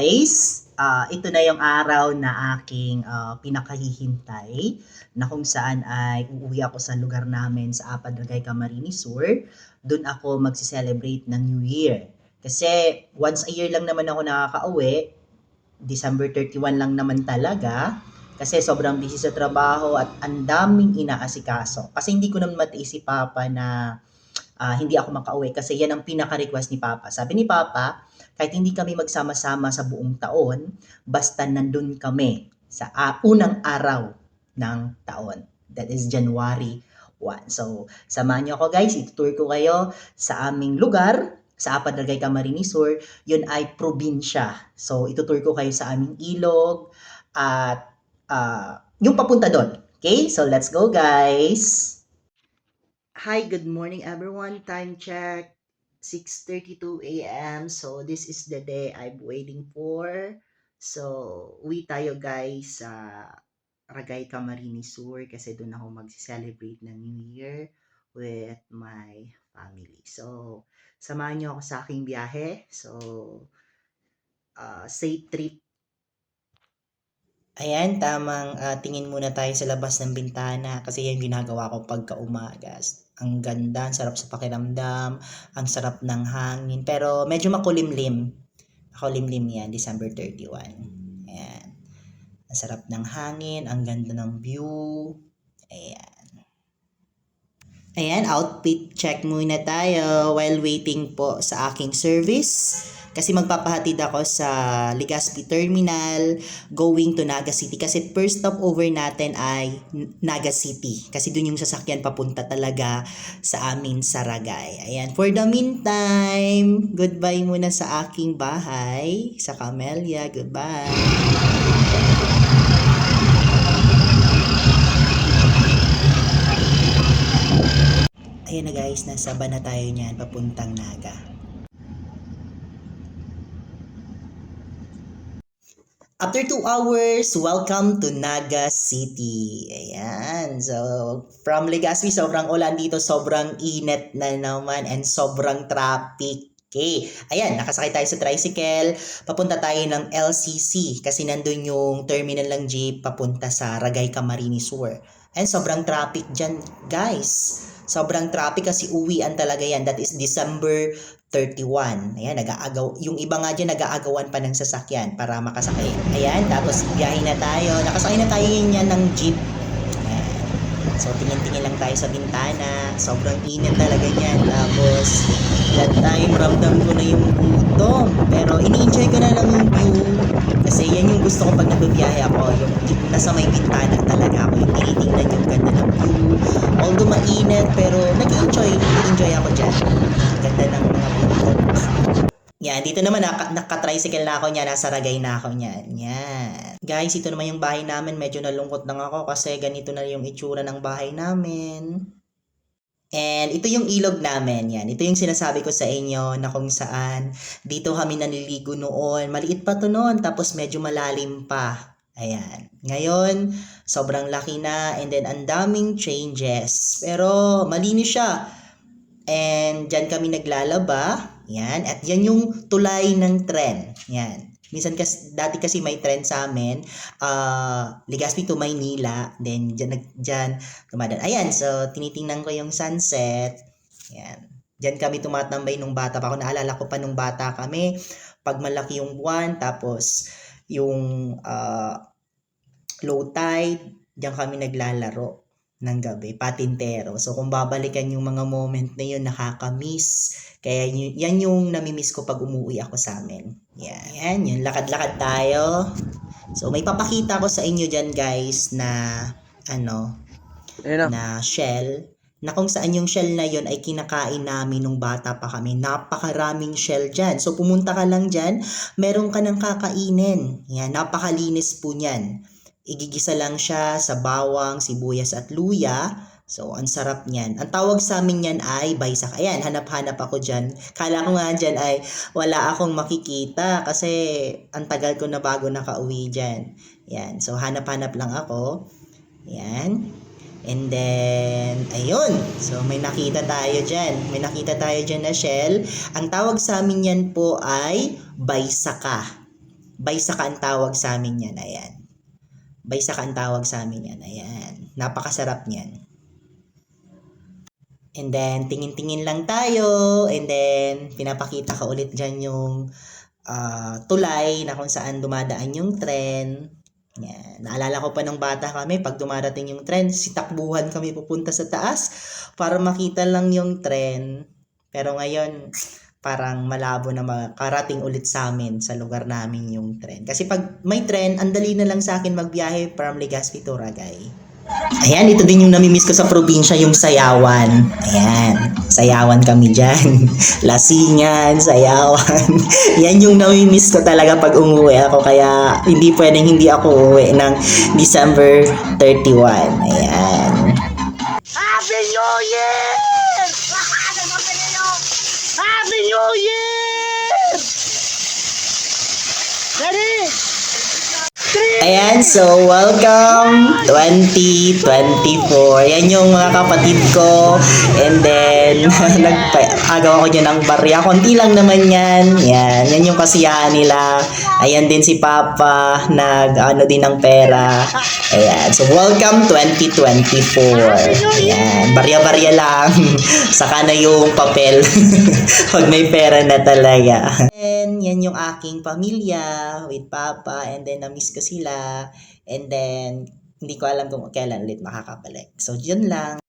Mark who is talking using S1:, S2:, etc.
S1: guys, ito na yung araw na aking pinakahihintay na kung saan ay uuwi ako sa lugar namin sa Apadragay, Camarines Sur. Doon ako magsi-celebrate ng New Year. Kasi once a year lang naman ako nakakauwi, December 31 lang naman talaga. Kasi sobrang busy sa trabaho at ang daming inaasikaso. Kasi hindi ko naman matiis si Papa na hindi ako makauwi kasi yan ang pinaka-request ni Papa. Sabi ni Papa, kahit hindi kami magsama-sama sa buong taon, basta nandun kami sa unang araw ng taon. That is January 1. So, samahan niyo ako guys, itutour ko kayo sa aming lugar, sa Apadragay, Camarines Sur. Yun ay probinsya. So, itutour ko kayo sa aming ilog at yung papunta doon. Okay? So, let's go guys! Hi, good morning everyone. Time check, 6:32 a.m. So, this is the day I'm waiting for. So, uwi tayo guys sa Ragay, Camarines Sur kasi doon ako mag-celebrate ng New Year with my family. So, samahan niyo ako sa aking biyahe. So, safe trip. Ayan, tamang tingin muna tayo sa labas ng bintana kasi yan ginagawa ko pagka umagas. Ang ganda, ang sarap sa pakiramdam, ang sarap ng hangin, pero medyo makulimlim. Makulimlim yan, December 31. Ayan. Ang sarap ng hangin, ang ganda ng view. Ayan. Ayan, outfit check muna tayo while waiting po sa aking service. Kasi magpapahatid ako sa Legazpi Terminal going to Naga City. Kasi first stop over natin ay Naga City. Kasi dun yung sasakyan papunta talaga sa amin sa Ragay. Ayan, for the meantime, goodbye muna sa aking bahay, sa Camellia. Goodbye. Ayan na guys, nasa na tayo niyan, papuntang Naga. After 2 hours, welcome to Naga City. Ayan. So, from Legazpi, sobrang ulan dito, sobrang init na naman, and sobrang traffic. Okay. Ayan, nakasakay tayo sa tricycle. Papunta tayo ng LCC kasi nandun yung terminal ng jeep papunta sa Ragay, Camarines Sur. And sobrang traffic dyan, guys. Sobrang traffic kasi uwian talaga yan. That is December 31. Ayan, nag-aagaw. Yung iba nga dyan, nag-aagawan pa ng sasakyan para makasakay. Ayan, tapos biyahe na tayo. Nakasakay na tayo yan ng jeep. Ayan. So, tingin-tingin lang tayo sa bintana. Sobrang init talaga yan. Tapos, that time, ramdam ko na yung gutom. Pero, ini-enjoy ko na lang yung view. Kasi yan yung gusto ko pag nagbibiyahe ako. Yung nasa may bintana talaga ako. Yung tinitingnan yung ganda ng view. Although mainit, pero nag-enjoy ako dyan. Ganda ng mga bundok. Yan, dito naman naka-tricycle na ako niya, nasa Ragay na ako niyan. Yan. Guys, ito naman yung bahay namin. Medyo nalungkot lang ako kasi ganito na yung itsura ng bahay namin. And ito yung ilog namin. Yan. Ito yung sinasabi ko sa inyo na kung saan dito kami naniligo noon. Maliit pa to noon, tapos medyo malalim pa. Ayan. Ngayon, sobrang laki na and then ang daming changes. Pero malinis siya. And dyan kami naglalaba. Yan. At yan yung tulay ng tren. Yan. Minsan dati kasi may tren sa amin. Legazpi to Maynila. Then dyan dumadaan. Ayan. So, tinitingnan ko yung sunset. Yan. Dyan kami tumatambay nung bata pa ako. Naalala ko pa nung bata kami. Pag malaki yung buwan. Tapos, yung low tide. Dyan kami naglalaro ng gabi, patintero. So, kung babalikan yung mga moment na yun, nakakamiss. Kaya yan yung namimiss ko pag umuwi ako sa amin. Yan, yun. Lakad-lakad tayo. So, may papakita ko sa inyo dyan, guys, na, na shell. Na kung saan yung shell na yun ay kinakain namin nung bata pa kami. Napakaraming shell dyan. So, pumunta ka lang dyan, meron ka ng kakainin. Yan, napakalinis po niyan. Igigisa lang siya sa bawang, sibuyas at luya. So, ang sarap niyan. Ang tawag sa amin yan ay baysak. Ayan, hanap-hanap ako dyan. Kala ko nga dyan ay wala akong makikita kasi ang tagal ko na bago nakauwi dyan. Yan, so hanap-hanap lang ako. Yan. And then, ayun. So, may nakita tayo dyan. May nakita tayo dyan na shell. Ang tawag sa amin yan po ay baysaka. Baysaka ang tawag sa amin yan. Ayan. Baysaka ang tawag sa amin yan. Ayan. Napakasarap niyan. And then, tingin-tingin lang tayo. And then, pinapakita ka ulit dyan yung tulay na kung saan dumadaan yung tren. Yan. Naalala ko pa nung bata kami, pag dumarating yung tren, sitakbuhan kami pupunta sa taas para makita lang yung tren. Pero ngayon, parang malabo na makarating ulit sa amin sa lugar namin yung tren. Kasi pag may tren, ang dali na lang sa akin magbiyahe from Legazpi to Ragay. Ayan, ito din yung namimiss ko sa probinsya, yung sayawan. Ayan, sayawan kami dyan. Lasingan, sayawan. Yan yung namimiss ko talaga pag umuwi ako. Kaya hindi pwedeng hindi ako uuwi ng December 31. Ayan.
S2: Happy New Year! Happy New Year! Ready?
S1: Ayan, so welcome 2024. Yan yung mga kapatid ko. And then, nagpagawa ko dyan ng barya. Konti lang naman yan. Yan yung kasiyahan nila. Ayan din si Papa, nag-ano din ng pera. Ayan, so welcome 2024. Ayan, barya-barya lang. Saka na yung papel. Pag may pera na talaga. And yan yung aking pamilya with Papa. And then, na-miss ko sila. And then, hindi ko alam kung kailan ulit makakabalik. So, yun lang.